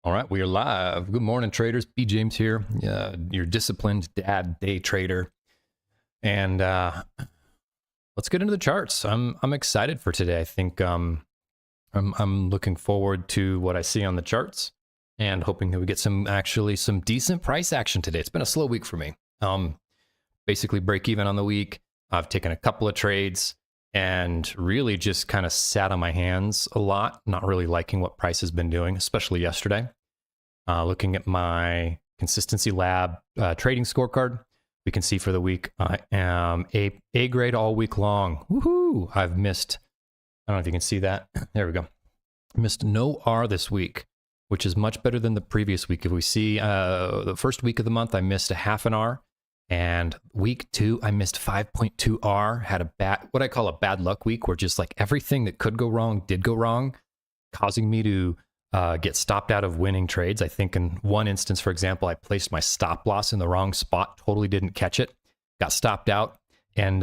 All right, we are live. Good morning, traders. B. James here, your disciplined dad day trader. And let's get into the charts. I'm excited for today. I think I'm looking forward to what I see on the charts and hoping that we get some decent price action today. It's been a slow week for me. Basically break even on the week. I've taken a couple of trades and really just kind of sat on my hands a lot, not really liking what price has been doing, especially yesterday. Looking at my consistency lab trading scorecard, we can see for the week I am A grade all week long. Woohoo! I've missed, I don't know if you can see that. There we go. Missed no R this week, which is much better than the previous week. If we see the first week of the month, I missed a half an R. And week 2, I missed 5.2 R, had what I call a bad luck week, where just like everything that could go wrong did go wrong, causing me to get stopped out of winning trades. I think in one instance, for example, I placed my stop loss in the wrong spot, totally didn't catch it, got stopped out, and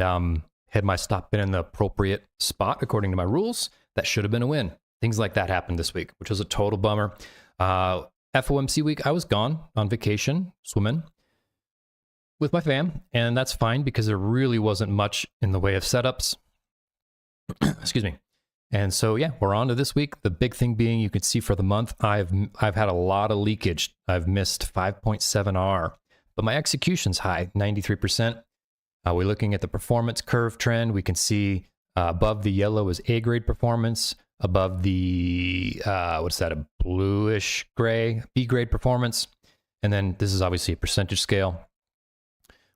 had my stop been in the appropriate spot according to my rules, that should have been a win. Things like that happened this week, which was a total bummer. FOMC week, I was gone on vacation, swimming with my fam, and that's fine because there really wasn't much in the way of setups. Excuse me. And so, yeah, we're on to this week. The big thing being, you can see for the month, I've had a lot of leakage. I've missed 5.7 R, but my execution's high, 93%. We're looking at the performance curve trend. We can see above the yellow is A grade performance. Above the, what's that, a bluish gray, B grade performance. And then this is obviously a percentage scale.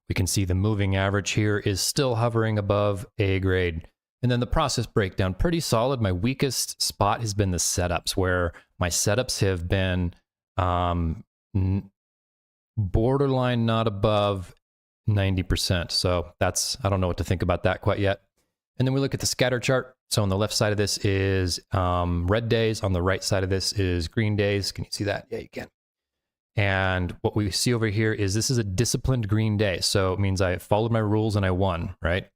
We can see the moving average here is still hovering above A grade. And then the process breakdown, pretty solid. My weakest spot has been the setups, where my setups have been borderline not above 90%. So that's, I don't know what to think about that quite yet. And then we look at the scatter chart. So on the left side of this is red days. On the right side of this is green days. Can you see that? Yeah, you can. And what we see over here is this is a disciplined green day. So it means I followed my rules and I won, right?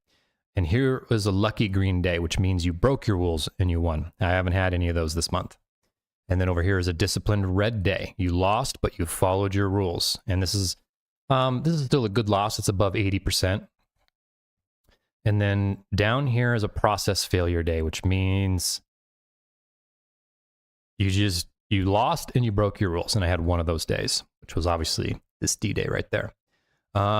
And here was a lucky green day, which means you broke your rules and you won. I haven't had any of those this month. And then over here is a disciplined red day. You lost, but you followed your rules. And this is still a good loss. It's above 80%. And then down here is a process failure day, which means you lost and you broke your rules. And I had one of those days, which was obviously this D day right there.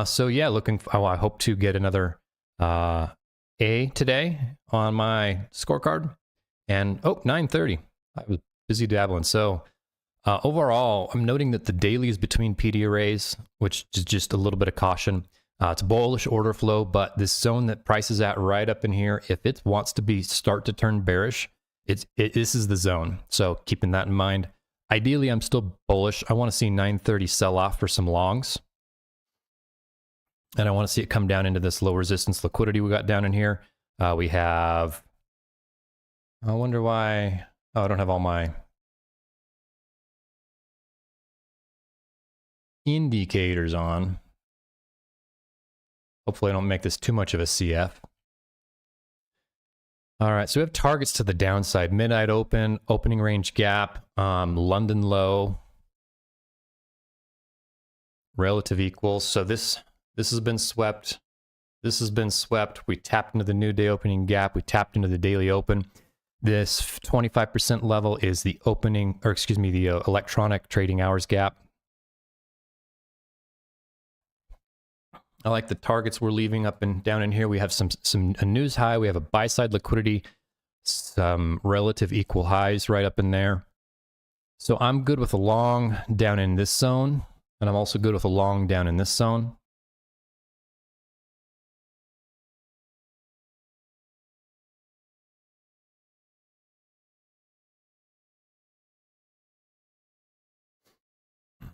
So yeah, I hope to get another A today on my scorecard. And 9:30. I was busy dabbling. So overall, I'm noting that the daily is between PD arrays, which is just a little bit of caution. It's bullish order flow, but this zone that price is at right up in here, if it wants to start to turn bearish, this is the zone. So keeping that in mind, ideally, I'm still bullish. I want to see 930 sell off for some longs. And I want to see it come down into this low resistance liquidity we got down in here. We have, I wonder why, I don't have all my indicators on. Hopefully I don't make this too much of a CF. All right, so we have targets to the downside. Midnight open, opening range gap, London low, relative equals. So this has been swept. This has been swept. We tapped into the new day opening gap. We tapped into the daily open. This 25% level is the the electronic trading hours gap. I like the targets we're leaving up and down in here. We have a news high. We have a buy side liquidity, some relative equal highs right up in there. So I'm good with a long down in this zone, and I'm also good with a long down in this zone.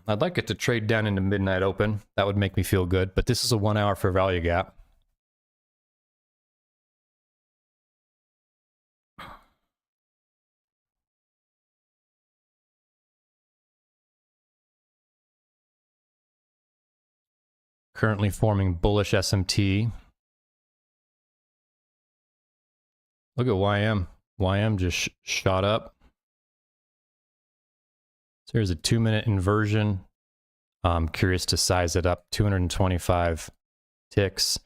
I'd like it to trade down into midnight open. That would make me feel good, but this is a 1 hour fair value gap. Currently forming bullish SMT. Look at YM. YM just shot up. So here's a 2-minute inversion. I'm curious to size it up. 225 ticks.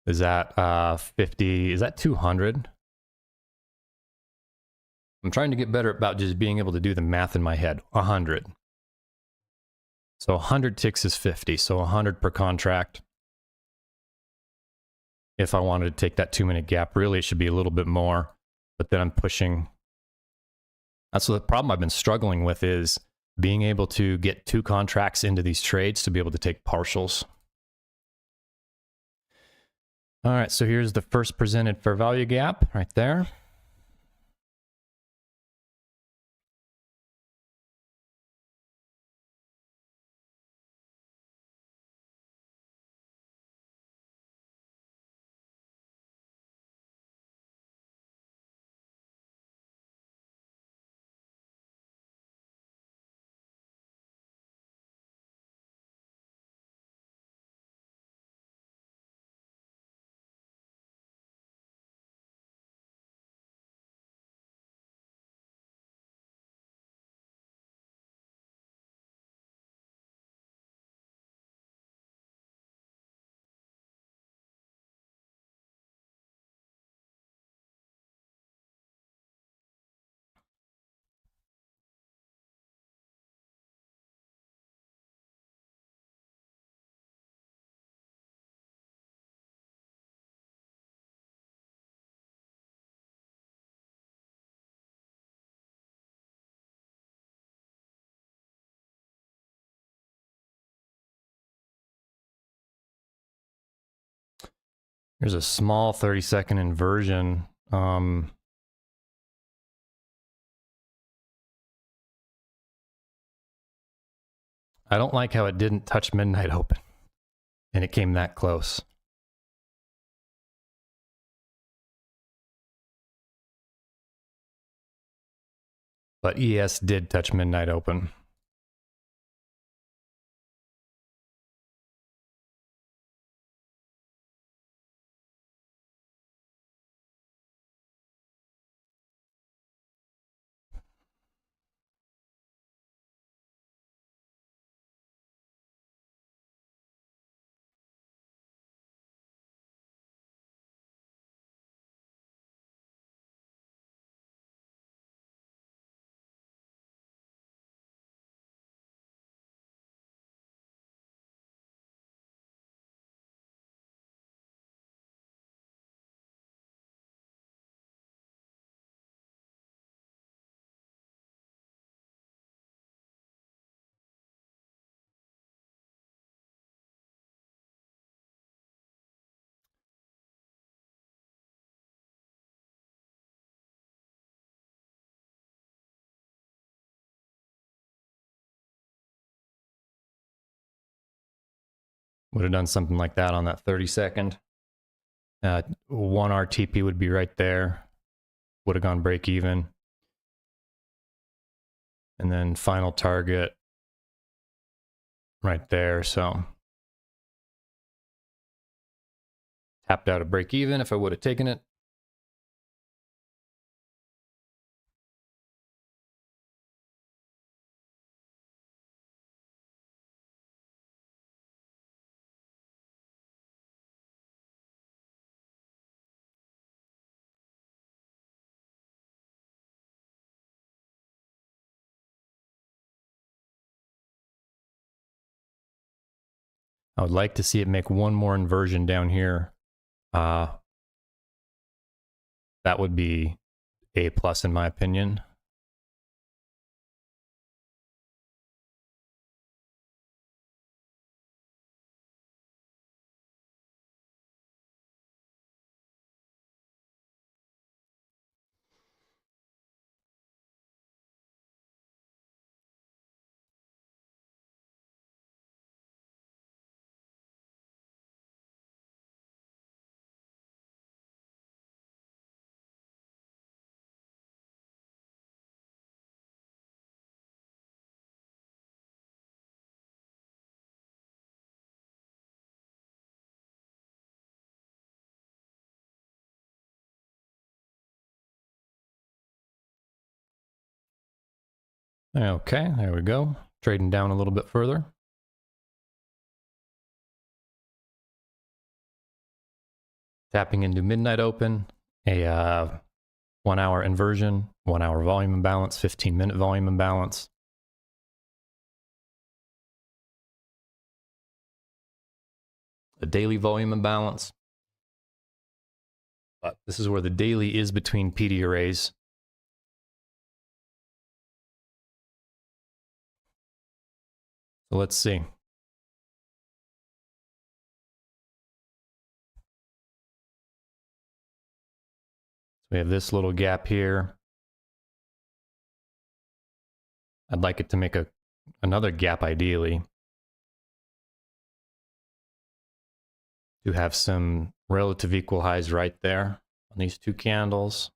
Is that 50? Is that 200? I'm trying to get better about just being able to do the math in my head. 100. So 100 ticks is 50. So 100 per contract. If I wanted to take that 2-minute gap, really it should be a little bit more. But then I'm pushing. That's the problem I've been struggling with, is being able to get 2 contracts into these trades to be able to take partials. All right, so here's the first presented fair value gap right there. Here's a small 30-second inversion. I don't like how it didn't touch midnight open, and it came that close. But ES did touch midnight open. Would have done something like that on that 30-second. 1 RTP would be right there. Would have gone break even. And then final target right there. So tapped out a break even if I would have taken it. I would like to see it make one more inversion down here. That would be A+ in my opinion. Okay, there we go. Trading down a little bit further. Tapping into midnight open, a 1 hour inversion, 1 hour volume imbalance, 15-minute volume imbalance. A daily volume imbalance. But this is where the daily is between PD arrays. So let's see. We have this little gap here. I'd like it to make another gap ideally, to have some relative equal highs right there on these two candles.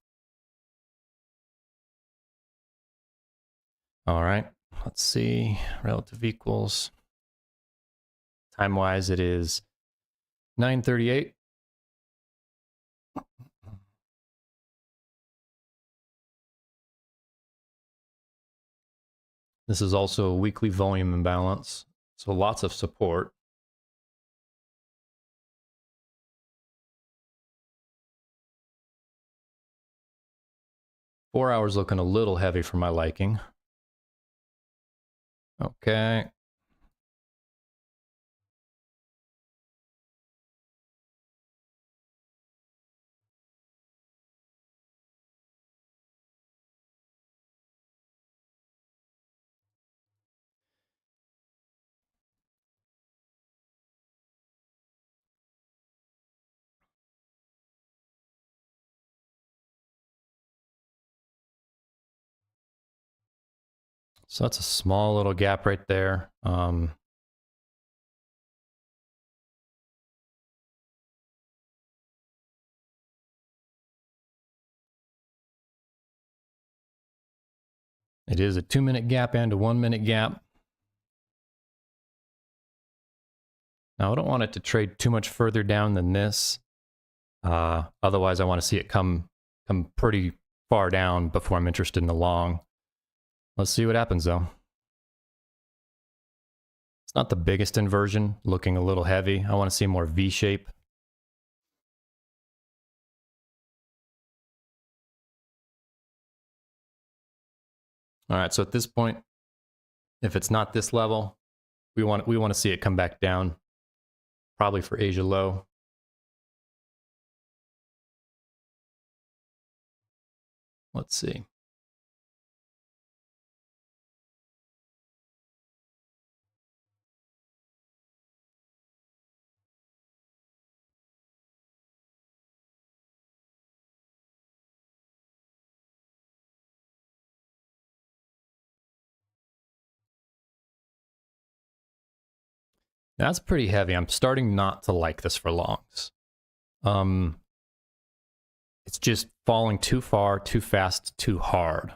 All right, let's see, relative equals. Time-wise, it is 9:38. This is also a weekly volume imbalance, so lots of support. Four hours looking a little heavy for my liking. Okay. So that's a small little gap right there. It is a 2-minute gap and a 1-minute gap. Now, I don't want it to trade too much further down than this. Otherwise, I want to see it come pretty far down before I'm interested in the long. Let's see what happens, though. It's not the biggest inversion, looking a little heavy. I want to see more V-shape. All right, so at this point, if it's not this level, we want to see it come back down, probably for Asia low. Let's see. That's pretty heavy. I'm starting not to like this for longs. It's just falling too far, too fast, too hard.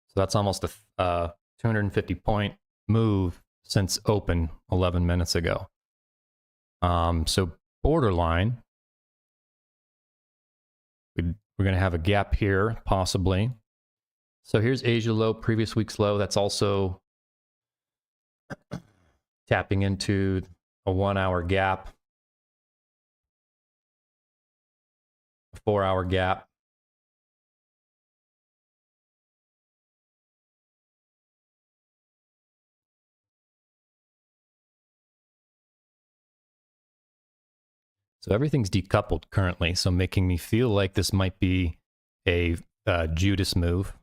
So that's almost a 250 point move since open 11 minutes ago. So borderline, we're going to have a gap here, possibly. So here's Asia low, previous week's low. That's also tapping into a 1 hour gap, a 4 hour gap. So everything's decoupled currently, so making me feel like this might be a Judas move.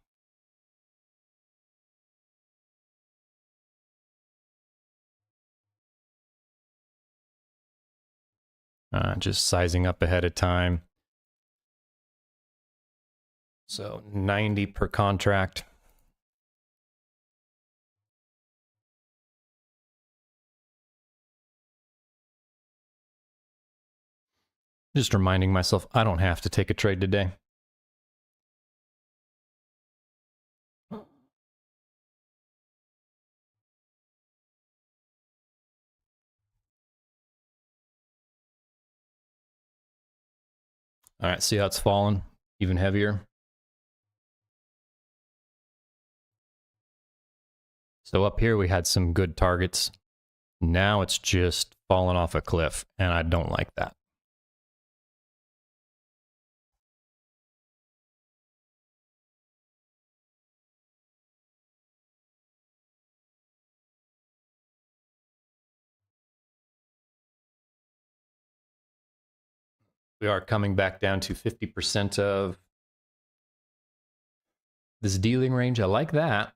Just sizing up ahead of time. So 90 per contract. Just reminding myself I don't have to take a trade today. All right, see how it's fallen? Even heavier. So up here we had some good targets. Now it's just fallen off a cliff, and I don't like that. We are coming back down to 50% of this dealing range. I like that.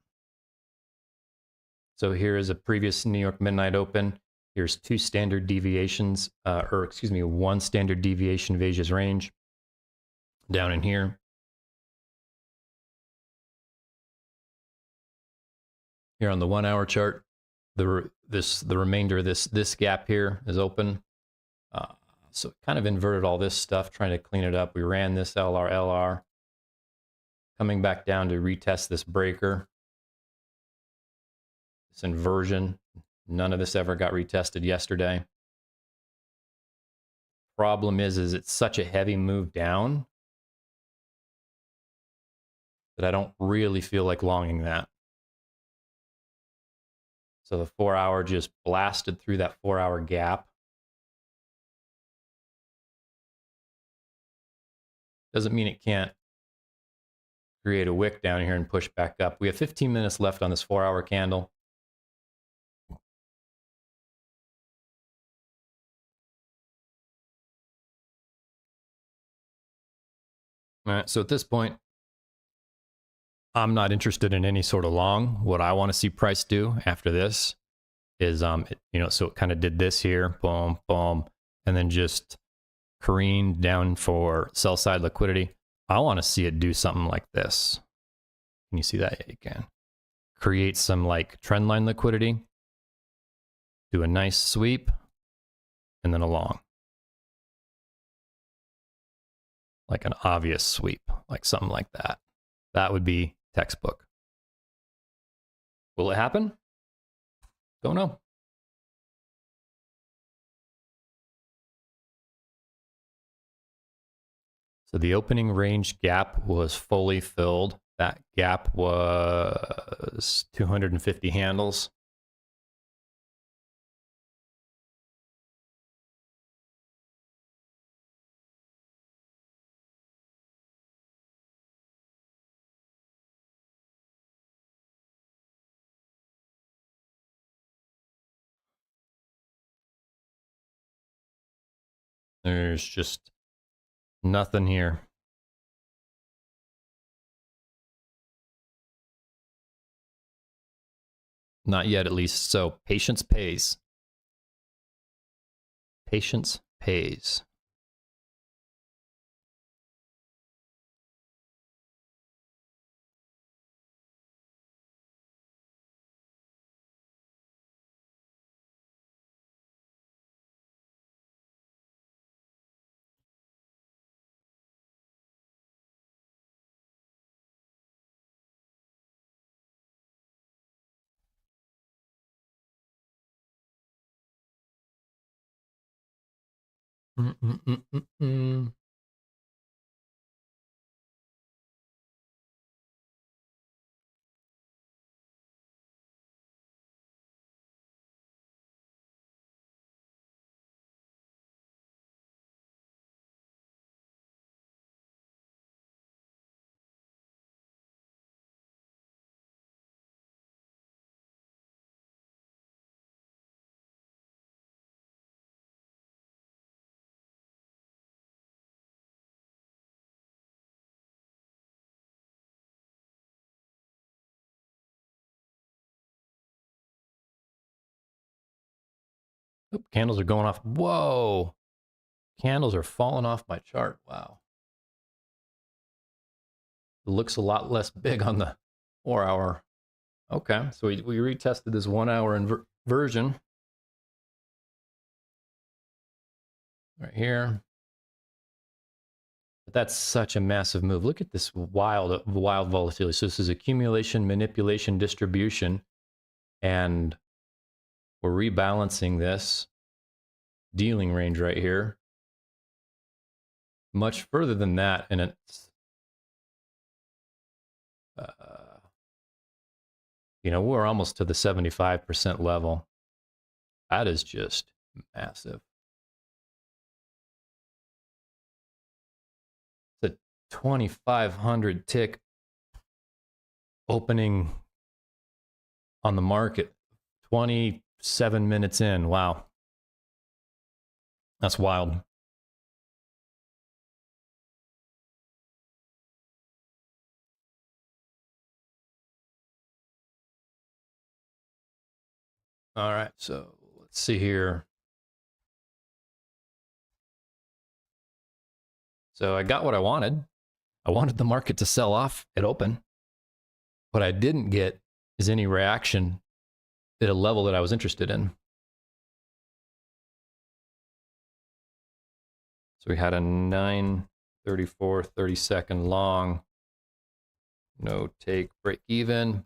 So here is a previous New York midnight open. Here's two standard deviations, one standard deviation of Asia's range down in here. Here on the 1 hour chart, the remainder of this gap here is open. So kind of inverted all this stuff, trying to clean it up. We ran this LR, coming back down to retest this breaker. This inversion, none of this ever got retested yesterday. Problem is it's such a heavy move down that I don't really feel like longing that. So the 4 hour just blasted through that 4 hour gap. Doesn't mean it can't create a wick down here and push back up. We have 15 minutes left on this 4 hour candle. All right, so at this point, I'm not interested in any sort of long. What I want to see price do after this is, so it kind of did this here, boom, boom, and then just careened down for sell side liquidity. I want to see it do something like this. Can you see that? Yeah, you can. Create some like trend line liquidity, do a nice sweep, and then a long. Like an obvious sweep, like something like that. That would be textbook. Will it happen? Don't know. So the opening range gap was fully filled. That gap was 250 handles. There's just nothing here. Not yet, at least. So patience pays. Patience pays. Oop, candles are going off. Whoa. Candles are falling off my chart. Wow. It looks a lot less big on the 4 hour. Okay, so we retested this 1 hour inversion right here. But that's such a massive move. Look at this wild volatility. So this is accumulation, manipulation, distribution, and we're rebalancing this dealing range right here much further than that, and it's You know, we're almost to the 75% level. That is just massive. It's a 2,500 tick opening on the market, 27 minutes in. Wow. That's wild. All right, so let's see here. So I got what I wanted. I wanted the market to sell off at open. What I didn't get is any reaction at a level that I was interested in. So we had a 934 30-second long, no take, break even.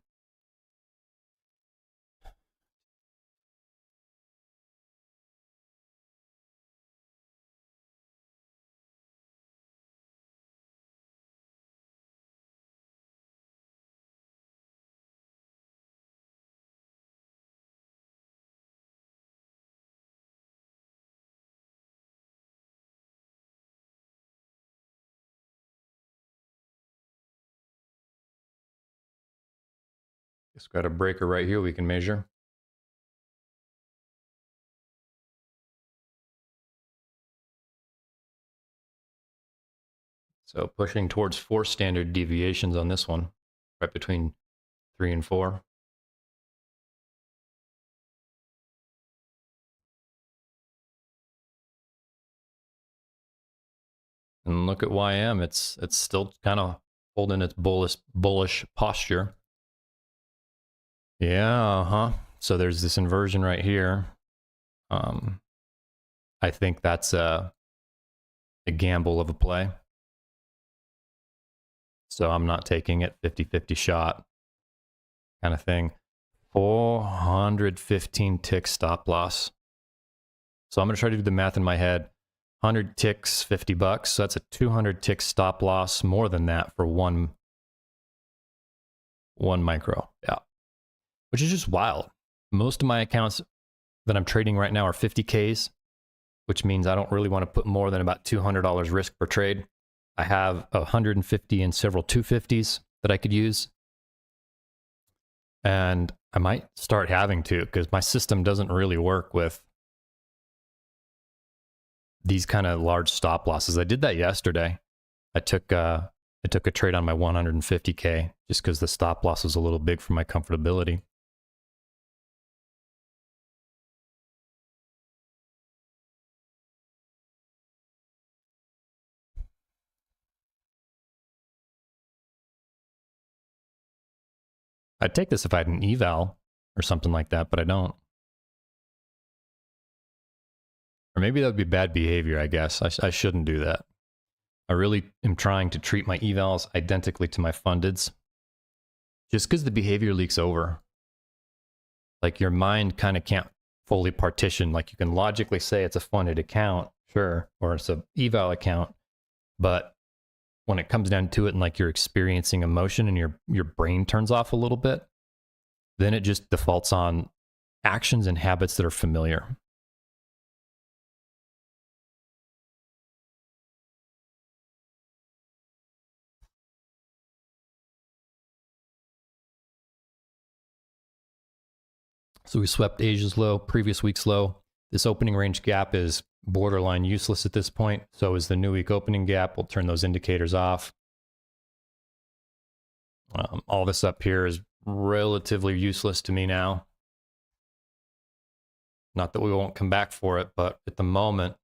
Just got a breaker right here we can measure. So pushing towards 4 standard deviations on this one, right between 3 and 4. And look at YM, it's still kind of holding its bullish posture. Yeah, so there's this inversion right here. I think that's a gamble of a play. So I'm not taking it 50-50 shot kind of thing. 415 tick stop loss. So I'm going to try to do the math in my head. 100 ticks, $50. So that's a 200 tick stop loss, more than that for one micro. Yeah. Which is just wild. Most of my accounts that I'm trading right now are 50Ks, which means I don't really want to put more than about $200 risk per trade. I have 150 and several 250s that I could use. And I might start having to, because my system doesn't really work with these kind of large stop losses. I did that yesterday. I took a trade on my 150K just because the stop loss was a little big for my comfortability. I'd take this if I had an eval or something like that, but I don't. Or maybe that would be bad behavior, I guess. I shouldn't do that. I really am trying to treat my evals identically to my fundeds. Just because the behavior leaks over. Like your mind kind of can't fully partition. Like you can logically say it's a funded account, sure, or it's an eval account. But when it comes down to it and like you're experiencing emotion and your brain turns off a little bit, then it just defaults on actions and habits that are familiar. So we swept Asia's low, previous week's low. This opening range gap is borderline useless at this point. So is the new week opening gap. We'll turn those indicators off. All this up here is relatively useless to me now. Not that we won't come back for it, but at the moment,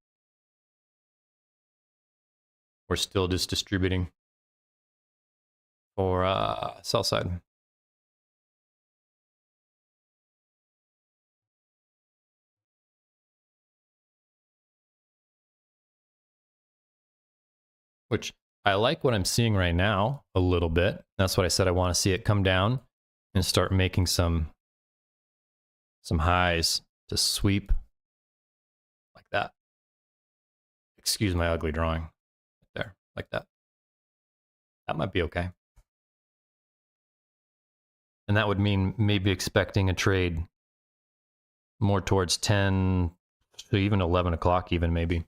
we're still just distributing for sell side. Which I like what I'm seeing right now a little bit. That's what I said. I want to see it come down and start making some highs to sweep like that. Excuse my ugly drawing there, like that. That might be okay. And that would mean maybe expecting a trade more towards 10 to even 11 o'clock even maybe.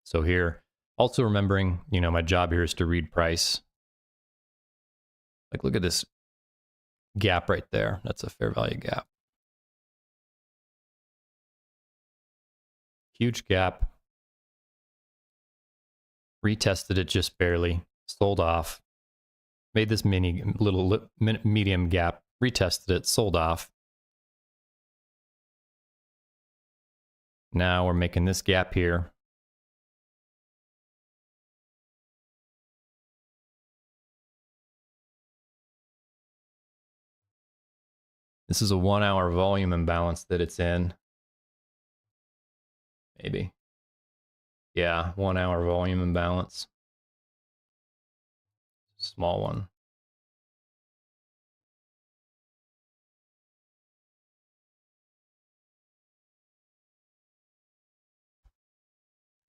So here, also remembering, my job here is to read price. Like, look at this gap right there. That's a fair value gap. Huge gap. Retested it just barely. Sold off. Made this medium gap. Retested it. Sold off. Now we're making this gap here. This is a 1 hour volume imbalance that it's in. Maybe. Yeah, 1 hour volume imbalance. Small one.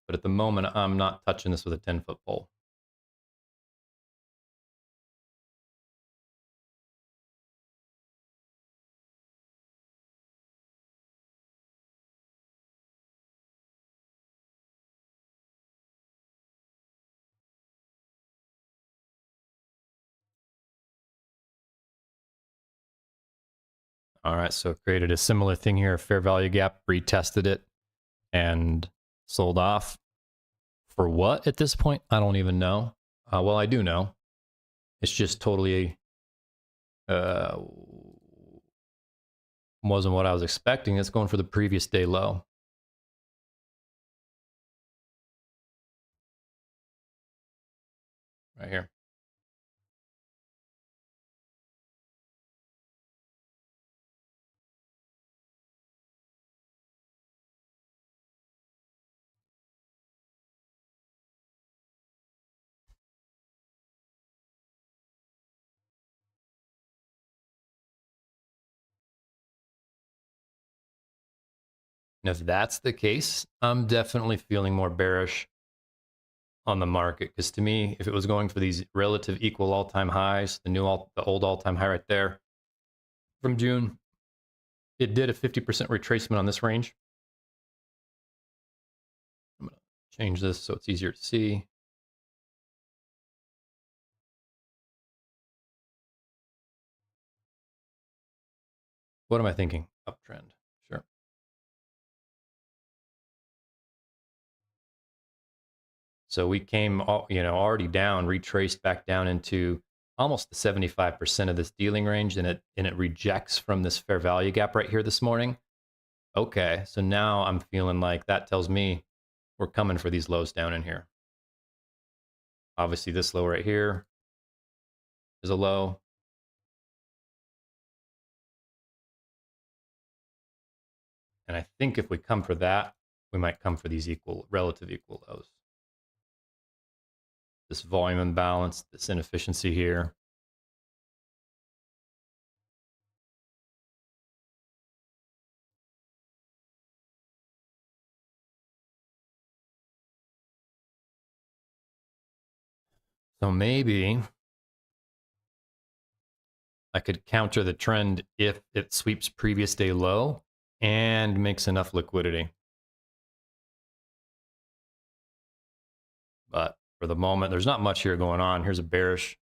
But at the moment, I'm not touching this with a 10-foot pole. All right, so created a similar thing here, fair value gap, retested it, and sold off. For what at this point? I don't even know. Well, I do know. It's just totally wasn't what I was expecting. It's going for the previous day low. Right here. And if that's the case, I'm definitely feeling more bearish on the market, because to me, if it was going for these relative equal all-time highs, the old all-time high right there from June, it did a 50% retracement on this range. I'm going to change this so it's easier to see. What am I thinking? Uptrend. Sure. So we came, already down, retraced back down into almost the 75% of this dealing range, and it rejects from this fair value gap right here this morning. Okay, so now I'm feeling like that tells me we're coming for these lows down in here. Obviously, this low right here is a low. And I think if we come for that, we might come for these relative equal lows. This volume imbalance, this inefficiency here. So maybe I could counter the trend if it sweeps previous day low and makes enough liquidity. But for the moment, there's not much here going on. Here's a bearish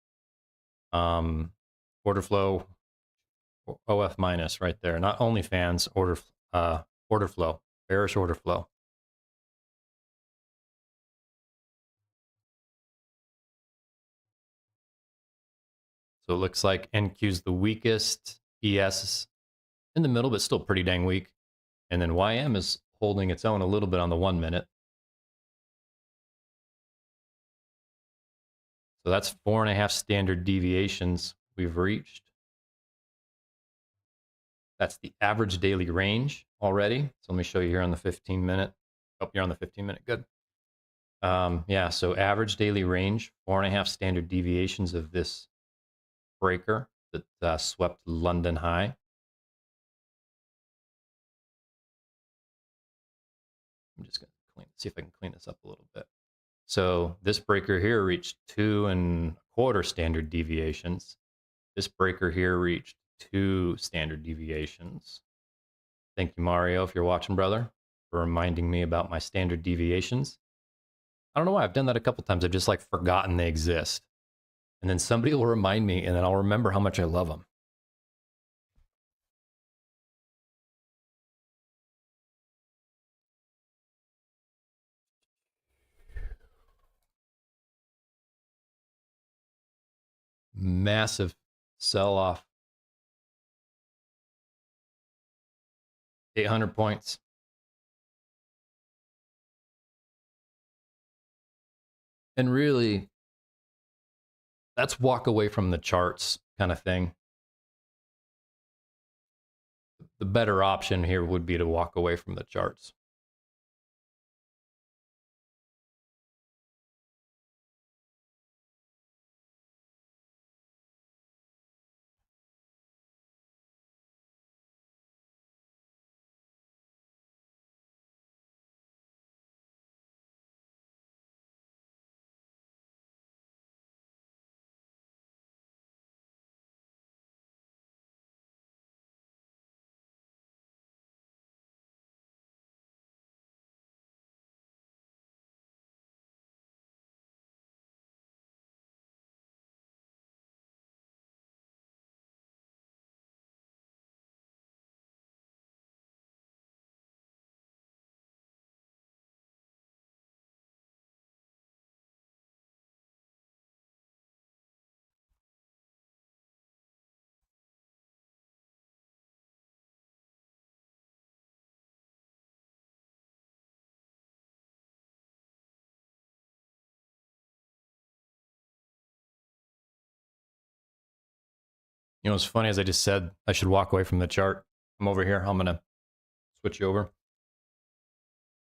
order flow, OF minus right there. Not only fans, order flow, bearish order flow. So it looks like NQ's the weakest, ES is in the middle, but still pretty dang weak. And then YM is holding its own a little bit on the 1 minute. So that's 4.5 standard deviations we've reached. That's the average daily range already. So let me show you here on the 15-minute. Oh, you're on the 15-minute. Good. Yeah, so average daily range, 4.5 standard deviations of this breaker that swept London high. I'm just going to see if I can clean this up a little bit. So this breaker here reached 2.25 standard deviations. This breaker here reached 2 standard deviations. Thank you, Mario, if you're watching, brother, for reminding me about my standard deviations. I don't know why. I've done that a couple times. I've just like forgotten they exist. And then somebody will remind me, and then I'll remember how much I love them. Massive sell-off. 800 points. And really, that's walk away from the charts kind of thing. The better option here would be to walk away from the charts. You know, it's funny, as I just said, I should walk away from the chart. I'm over here. I'm going to switch over.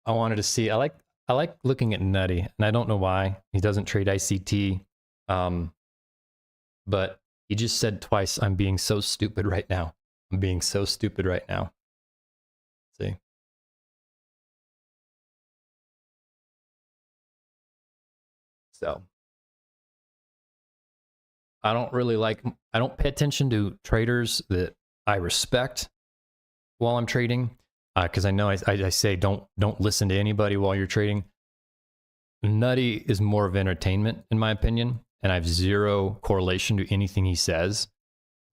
I wanted to see, I like looking at Nutty, and I don't know why. He doesn't trade ICT. But he just said twice, I'm being so stupid right now. I'm being so stupid right now. See? So I don't pay attention to traders that I respect while I'm trading, because I know I say don't listen to anybody while you're trading. Nutty is more of entertainment, in my opinion, and I have zero correlation to anything he says.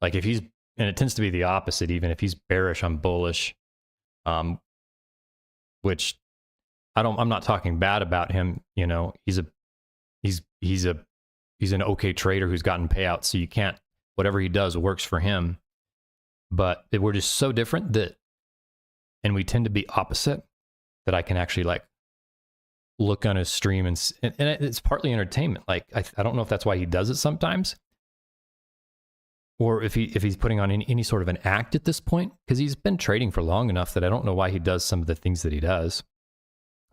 Like if he's, and it tends to be the opposite, even if he's bearish, I'm bullish, which I'm not talking bad about him. You know, he's an okay trader who's gotten payouts, so you can't, whatever he does works for him. But we're just so different that, and we tend to be opposite, that I can actually like look on his stream and it's partly entertainment. Like I don't know if that's why he does it sometimes, or if he's putting on any sort of an act at this point, because he's been trading for long enough that I don't know why he does some of the things that he does.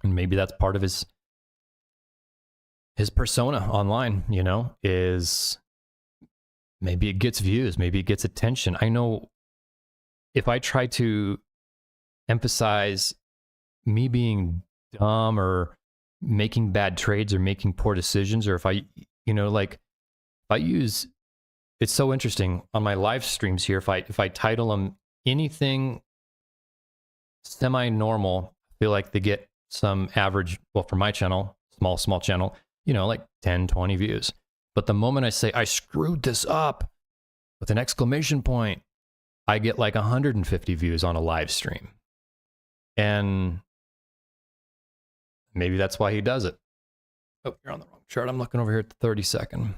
And maybe that's part of his persona online, you know, is maybe it gets views, maybe it gets attention. I know if I try to emphasize me being dumb or making bad trades or making poor decisions, or if I, you know, like if I use, it's so interesting on my live streams here, if I title them anything semi-normal, I feel like they get some average, well, for my channel, small channel, you know, like 10, 20 views. But the moment I say, I screwed this up with an exclamation point, I get like 150 views on a live stream. And maybe that's why he does it. Oh, you're on the wrong chart. I'm looking over here at the 30-second.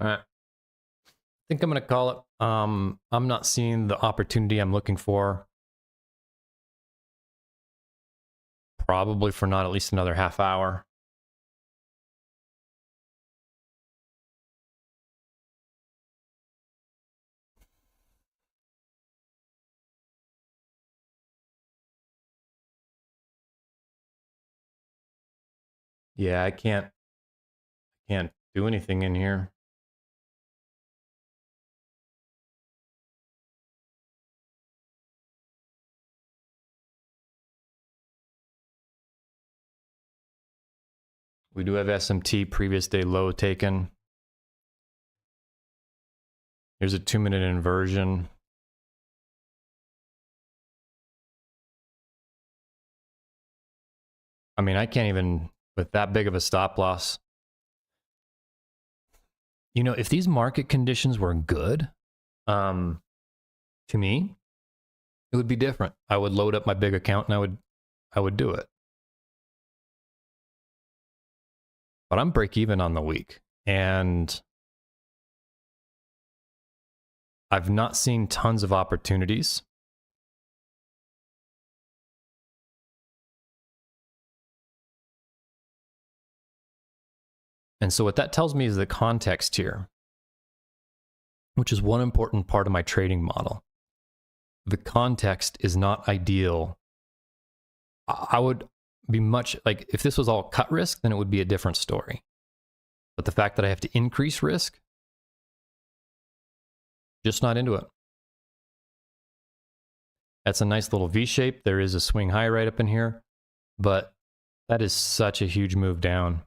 All right. I think I'm going to call it. I'm not seeing the opportunity I'm looking for. Probably for not at least another half hour. Yeah, I can't do anything in here. We do have SMT previous day low taken. Here's a 2-minute inversion. I mean, I can't even, with that big of a stop loss. You know, if these market conditions were good, to me, it would be different. I would load up my big account and I would do it. But I'm break even on the week, and I've not seen tons of opportunities. And so what that tells me is the context here, which is one important part of my trading model. The context is not ideal. I would be much like, if this was all cut risk, then it would be a different story. But the fact that I have to increase risk, just not into it. That's a nice little V shape. There is a swing high right up in here, but that is such a huge move down.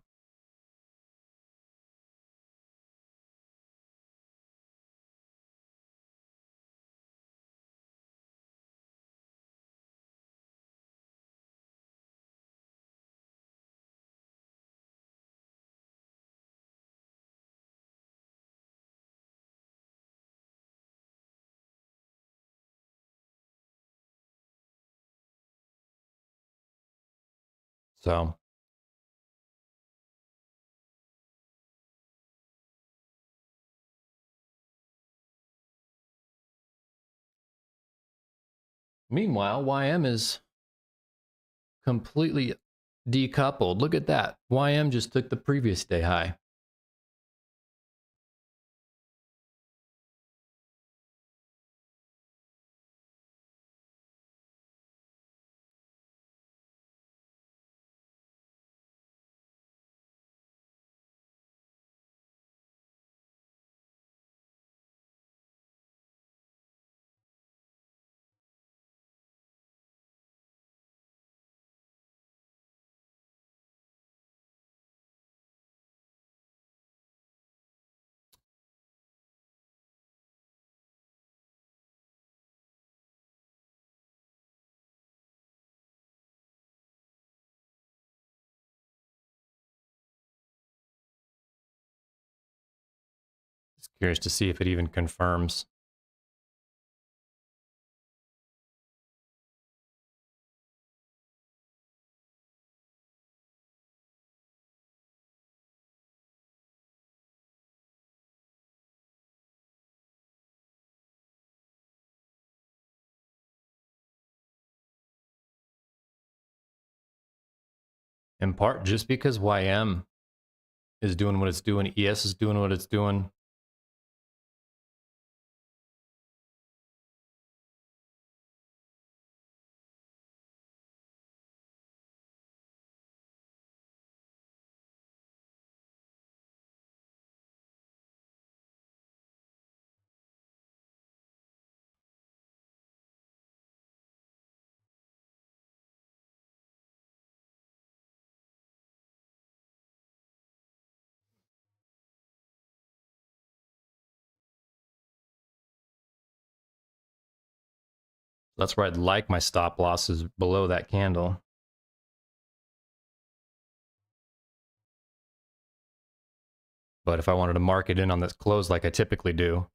So meanwhile, YM is completely decoupled. Look at that. YM just took the previous day high. Just curious to see if it even confirms. In part, just because YM is doing what it's doing, ES is doing what it's doing. That's where I'd like my stop losses below that candle. But if I wanted to mark it in on this close like I typically do,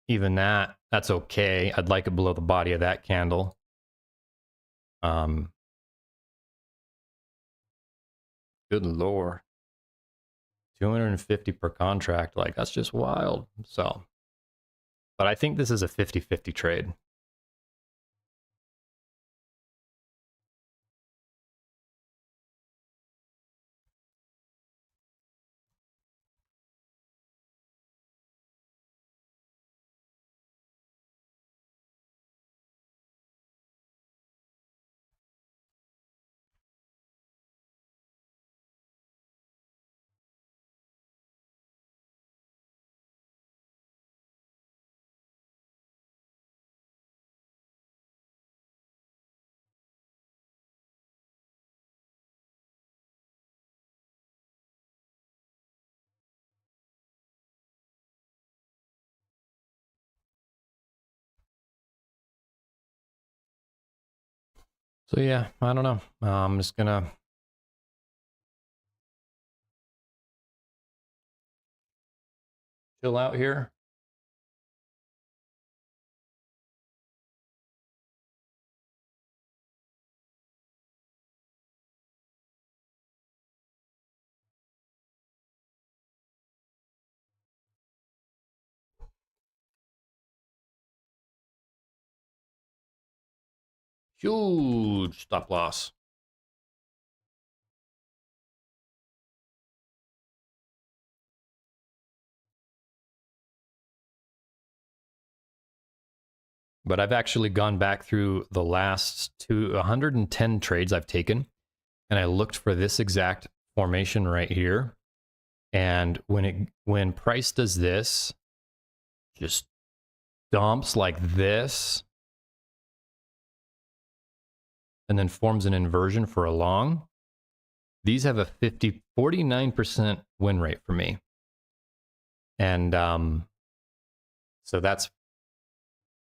even that's okay. I'd like it below the body of that candle. Good lord. 250 per contract. Like, that's just wild. So, but I think this is a 50-50 trade. So yeah, I don't know. I'm just gonna chill out here. Huge stop loss. But I've actually gone back through the last 110 trades I've taken, and I looked for this exact formation right here. And when price does this, just dumps like this, and then forms an inversion for a long, these have a 49% win rate for me. And so that's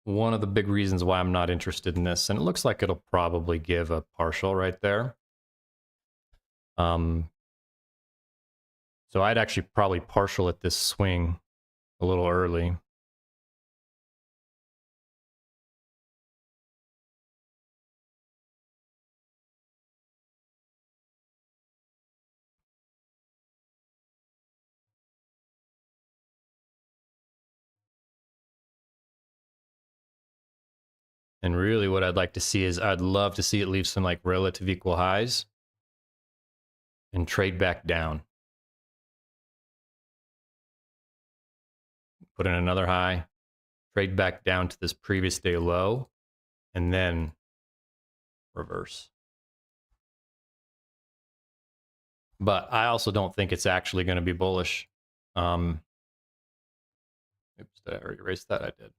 one of the big reasons why I'm not interested in this. And it looks like it'll probably give a partial right there. So I'd actually probably partial at this swing a little early. And really what I'd like to see is I'd love to see it leave some like relative equal highs and trade back down. Put in another high, trade back down to this previous day low, and then reverse. But I also don't think it's actually going to be bullish. Oops, did I already erase that? I did.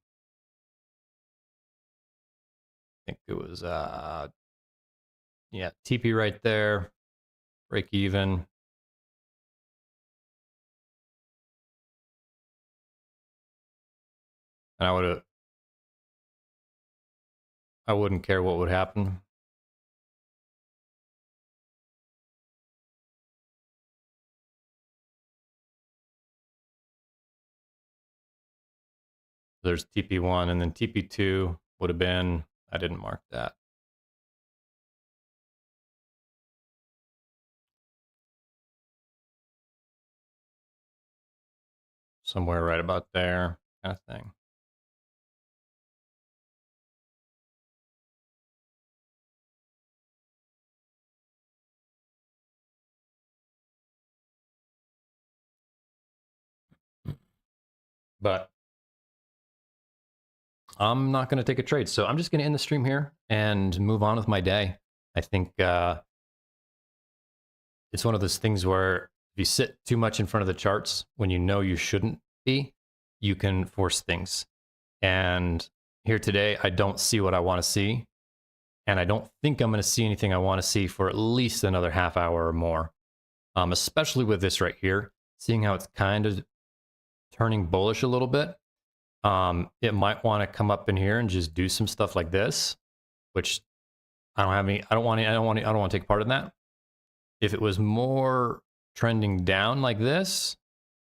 I think it was, yeah, TP right there, break even. And I wouldn't care what would happen. There's TP1, and then TP2 would have been, I didn't mark that. Somewhere right about there, kind of thing. But I'm not going to take a trade. So I'm just going to end the stream here and move on with my day. I think it's one of those things where if you sit too much in front of the charts when you know you shouldn't be, you can force things. And here today, I don't see what I want to see. And I don't think I'm going to see anything I want to see for at least another half hour or more, especially with this right here, seeing how it's kind of turning bullish a little bit. It might want to come up in here and just do some stuff like this, which I don't want to take part in that. If it was more trending down like this,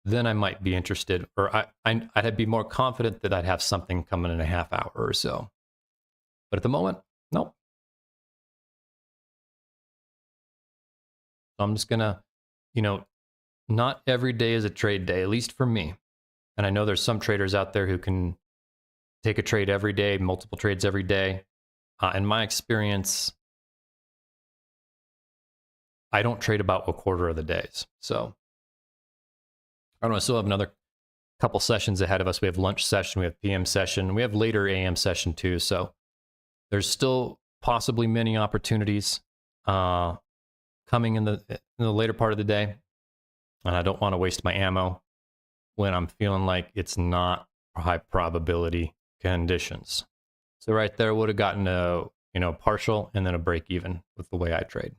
then I might be interested, or I'd be more confident that I'd have something coming in a half hour or so. But at the moment, nope. So I'm just gonna, not every day is a trade day, at least for me. And I know there's some traders out there who can take a trade every day, multiple trades every day. In my experience, I don't trade about a quarter of the days. So I don't know, I still have another couple sessions ahead of us. We have lunch session, we have PM session, we have later AM session too. So there's still possibly many opportunities coming in the later part of the day. And I don't want to waste my ammo when I'm feeling like it's not high probability conditions. So right there would have gotten a partial and then a break even with the way I trade.